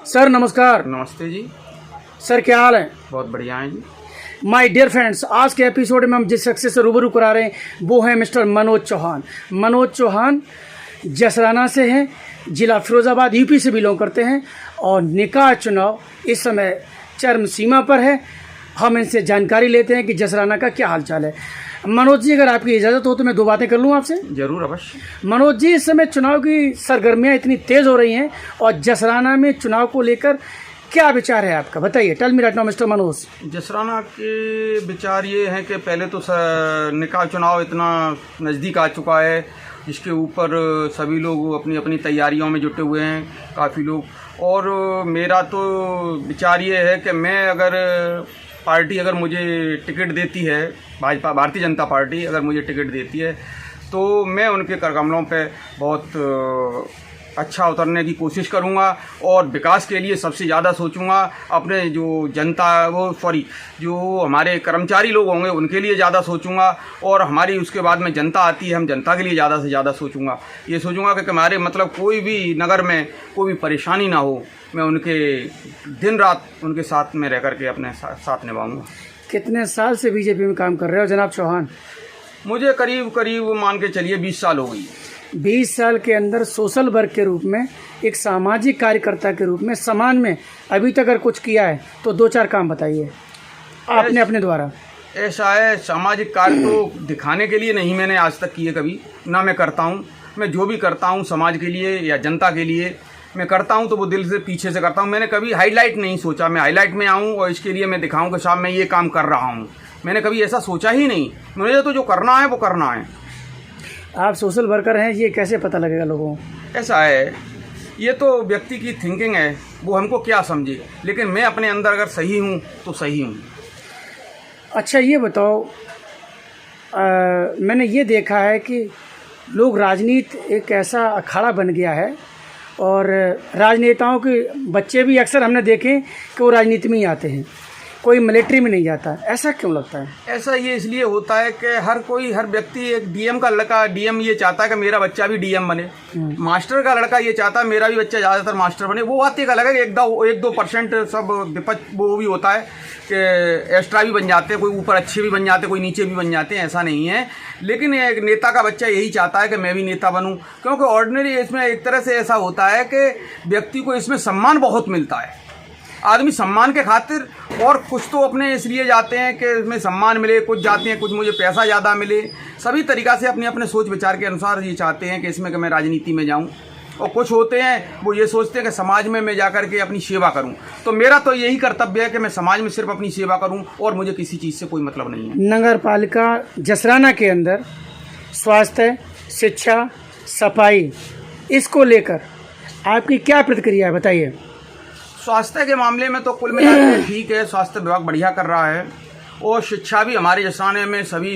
Sir नमस्कार। नमस्ते जी। Sir क्या हाल है? बहुत बढ़िया है जी। माय डियर फ्रेंड्स, आज के एपिसोड में हम जिस शख्स से रूबरू करा रहे हैं वो है मिस्टर मनोज चौहान। मनोज चौहान जसराना से हैं, जिला फिरोजाबाद यूपी से बिलोंग करते हैं और निकाय चुनाव इस समय चरम सीमा पर है। हम इनसे जानकारी लेते हैं कि जसराना का क्या हालचाल है। मनोज जी, अगर आपकी इजाज़त हो तो मैं दो बातें कर लूँ आपसे। जरूर, अवश्य। मनोज जी, इस समय चुनाव की सरगर्मियाँ इतनी तेज़ हो रही हैं और जसराना में चुनाव को लेकर क्या विचार है आपका? बताइए, tell me right now mister Manoj. Jasrana के विचार ये हैं कि पहले तो निकाय चुनाव इतना नज़दीक आ चुका है, जिसके ऊपर सभी लोग अपनी अपनी तैयारियों में जुटे हुए हैं, काफ़ी लोग। और मेरा तो विचार ये है कि मैं अगर पार्टी अगर मुझे टिकट देती है, भाजपा भारतीय जनता पार्टी अगर मुझे टिकट देती है तो मैं उनके करकमलों पे बहुत अच्छा उतरने की कोशिश करूंगा और विकास के लिए सबसे ज़्यादा सोचूंगा। अपने जो जनता जो हमारे कर्मचारी लोग होंगे उनके लिए ज़्यादा सोचूंगा और हमारी उसके बाद में जनता आती है, हम जनता के लिए ज़्यादा से ज़्यादा सोचूंगा। ये सोचूंगा कि हमारे मतलब कोई भी नगर में कोई भी परेशानी ना हो, मैं उनके दिन रात उनके साथ में रह करके अपने साथ निभाऊंगा। कितने साल से बीजेपी में काम कर रहे हो जनाब चौहान? मुझे करीब करीब मान के चलिए 20 साल हो गई। 20 साल के अंदर सोशल वर्क के रूप में, एक सामाजिक कार्यकर्ता के रूप में समाज में अभी तक अगर कुछ किया है तो दो चार काम बताइए आपने अपने द्वारा। ऐसा है, सामाजिक कार्य तो दिखाने के लिए नहीं मैंने आज तक किए कभी, ना मैं करता हूँ। मैं जो भी करता हूँ समाज के लिए या जनता के लिए मैं करता हूँ तो वो दिल से पीछे से करता हूँ। मैंने कभी हाईलाइट नहीं सोचा मैं हाईलाइट में आऊँ और इसके लिए मैं दिखाऊँ कि साहब मैं ये काम कर रहा हूँ। मैंने कभी ऐसा सोचा ही नहीं। मुझे तो जो करना है वो करना है। आप सोशल वर्कर हैं, ये कैसे पता लगेगा लोगों को? ऐसा है, ये तो व्यक्ति की थिंकिंग है, वो हमको क्या समझे, लेकिन मैं अपने अंदर अगर सही हूँ तो सही हूँ। अच्छा ये बताओ, मैंने ये देखा है कि लोग राजनीति एक ऐसा अखाड़ा बन गया है और राजनेताओं के बच्चे भी अक्सर हमने देखे कि वो राजनीति में ही आते हैं, कोई मिलिट्री में नहीं जाता। ऐसा क्यों लगता है? ऐसा ये इसलिए होता है कि हर व्यक्ति एक डीएम का लड़का, डीएम ये चाहता है कि मेरा बच्चा भी डीएम बने। मास्टर का लड़का ये चाहता है मेरा भी बच्चा ज़्यादातर मास्टर बने। वो बात एक अलग है, 1-2% सब विपक्ष वो भी होता है कि एक्स्ट्रा भी बन जाते हैं, कोई ऊपर अच्छे भी बन जाते हैं, कोई नीचे भी बन जाते हैं, ऐसा नहीं है। लेकिन एक नेता का बच्चा यही चाहता है कि मैं भी नेता बनूं, क्योंकि ऑर्डिनरी इसमें एक तरह से ऐसा होता है कि व्यक्ति को इसमें सम्मान बहुत मिलता है। आदमी सम्मान के खातिर और कुछ तो अपने इसलिए जाते हैं कि इसमें सम्मान मिले, कुछ जाते हैं कुछ मुझे पैसा ज़्यादा मिले। सभी तरीक़ा से अपने अपने सोच विचार के अनुसार ये चाहते हैं कि इसमें कि मैं राजनीति में जाऊं। और कुछ होते हैं वो ये सोचते हैं कि समाज में मैं जा कर के अपनी सेवा करूं। तो मेरा तो यही कर्तव्य है कि मैं समाज में सिर्फ अपनी सेवा करूं और मुझे किसी चीज़ से कोई मतलब नहीं है। नगर पालिका जसराना के अंदर स्वास्थ्य, शिक्षा, सफाई, इसको लेकर आपकी क्या प्रतिक्रिया है, बताइए। स्वास्थ्य के मामले में तो कुल मिलाकर ठीक है, स्वास्थ्य विभाग बढ़िया कर रहा है। और शिक्षा भी हमारे जसराने में सभी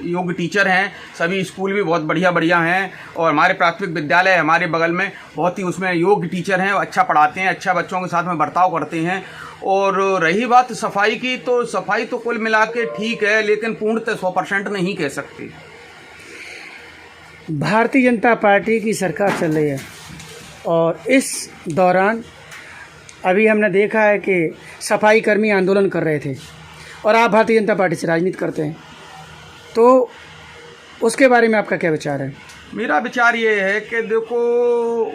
योग्य टीचर हैं, सभी स्कूल भी बहुत बढ़िया हैं। और हमारे प्राथमिक विद्यालय हमारे बगल में बहुत ही उसमें योग्य टीचर हैं, अच्छा पढ़ाते हैं, अच्छा बच्चों के साथ में बर्ताव करते हैं। और रही बात सफाई की, तो सफाई तो कुल मिला के ठीक है, लेकिन पूर्णतः 100% नहीं कह सकते। भारतीय जनता पार्टी की सरकार चल रही है और इस दौरान अभी हमने देखा है कि सफाई कर्मी आंदोलन कर रहे थे और आप भारतीय जनता पार्टी से राजनीति करते हैं, तो उसके बारे में आपका क्या विचार है? मेरा विचार ये है कि देखो,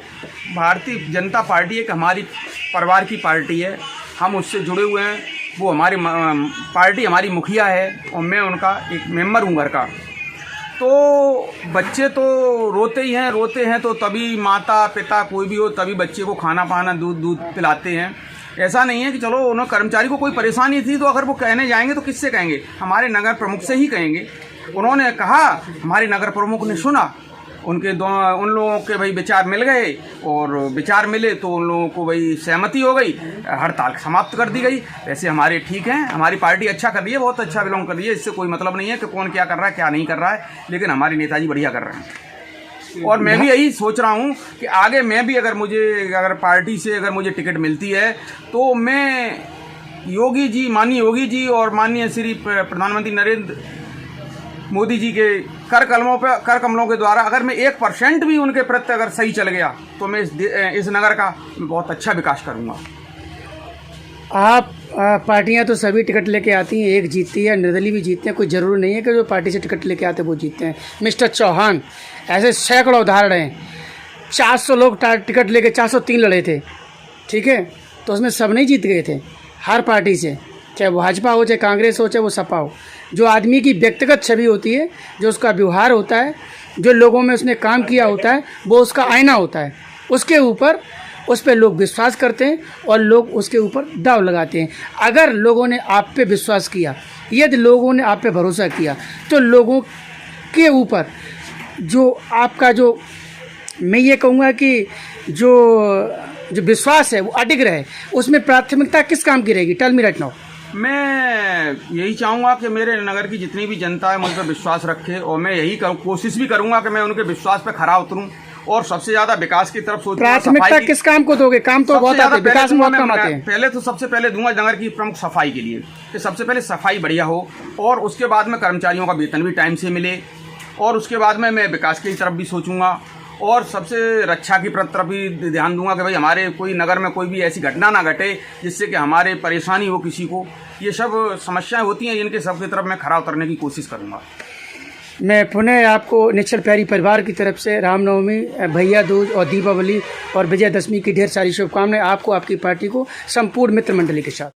भारतीय जनता पार्टी एक हमारी परिवार की पार्टी है, हम उससे जुड़े हुए हैं। वो हमारी पार्टी हमारी मुखिया है और मैं उनका एक मेंबर हूँ घर का। तो बच्चे तो रोते हैं तो तभी माता पिता कोई भी हो तभी बच्चे को खाना पाना दूध पिलाते हैं। ऐसा नहीं है कि चलो उन्हें कर्मचारी को कोई परेशानी थी तो अगर वो कहने जाएंगे तो किससे कहेंगे? हमारे नगर प्रमुख से ही कहेंगे। उन्होंने कहा, हमारे नगर प्रमुख ने सुना, उन लोगों के भाई विचार मिल गए और विचार मिले तो उन लोगों को भाई सहमति हो गई, हड़ताल समाप्त कर दी गई। वैसे हमारे ठीक हैं, हमारी पार्टी अच्छा कर रही है, बहुत अच्छा बिलोंग कर रही है। इससे कोई मतलब नहीं है कि कौन क्या कर रहा है क्या नहीं कर रहा है, लेकिन हमारे नेताजी बढ़िया कर रहे हैं। और मैं भी यही सोच रहा हूँ कि आगे मैं भी अगर पार्टी से अगर मुझे टिकट मिलती है तो मैं योगी जी, माननीय योगी जी और माननीय श्री प्रधानमंत्री नरेंद्र मोदी जी के कर कमलों के द्वारा अगर मैं 1% भी उनके प्रति अगर सही चल गया तो मैं इस नगर का बहुत अच्छा विकास करूँगा। आप पार्टियां तो सभी टिकट लेके आती हैं, एक जीतती है, निर्दलीय भी जीतते हैं, कोई ज़रूरी नहीं है कि जो पार्टी से टिकट लेके आते हैं वो जीतते हैं। मिस्टर चौहान, ऐसे सैकड़ों उदाहरण हैं। 400 लोग टिकट लेके 403 लड़े थे, ठीक है, तो उसमें सब नहीं जीत गए थे, हर पार्टी से, चाहे वो भाजपा हो, चाहे कांग्रेस हो, चाहे वो सपा हो। जो आदमी की व्यक्तिगत छवि होती है, जो उसका व्यवहार होता है, जो लोगों में उसने काम किया होता है, वो उसका आईना होता है। उसके ऊपर उस पर लोग विश्वास करते हैं और लोग उसके ऊपर दाव लगाते हैं। अगर लोगों ने आप पे विश्वास किया, यदि लोगों ने आप पे भरोसा किया, तो लोगों के ऊपर जो आपका जो, मैं ये कहूँगा कि जो विश्वास है वो अडिग रहे। उसमें प्राथमिकता किस काम की रहेगी? Tell me right now. मैं यही चाहूँगा कि मेरे नगर की जितनी भी जनता है मुझ पर विश्वास रखे और मैं यही कोशिश भी करूँगा कि मैं उनके विश्वास पे खरा उतरूँ और सबसे ज्यादा विकास की तरफ सोचूंगा। प्राथमिकता किस काम को दोगे? काम तो बहुत आते हैं, विकास में बहुत कम आते हैं। पहले तो सबसे पहले दूंगा नगर की प्रमुख सफाई के लिए कि सबसे पहले सफाई बढ़िया हो और उसके बाद में कर्मचारियों का वेतन भी टाइम से मिले और उसके बाद में मैं विकास की तरफ भी सोचूंगा और सबसे रक्षा की तरफ भी ध्यान दूंगा कि भाई हमारे कोई नगर में कोई भी ऐसी घटना ना घटे जिससे कि हमारे परेशानी हो किसी को। ये सब समस्याएं होती हैं, इनके सब की तरफ मैं खरा उतरने की कोशिश करूँगा। मैं पुनः आपको निश्चल प्यारी परिवार की तरफ से रामनवमी, भैया दूज और दीपावली और विजयदशमी की ढेर सारी शुभकामनाएं आपको, आपकी पार्टी को, संपूर्ण मित्र मंडली के साथ।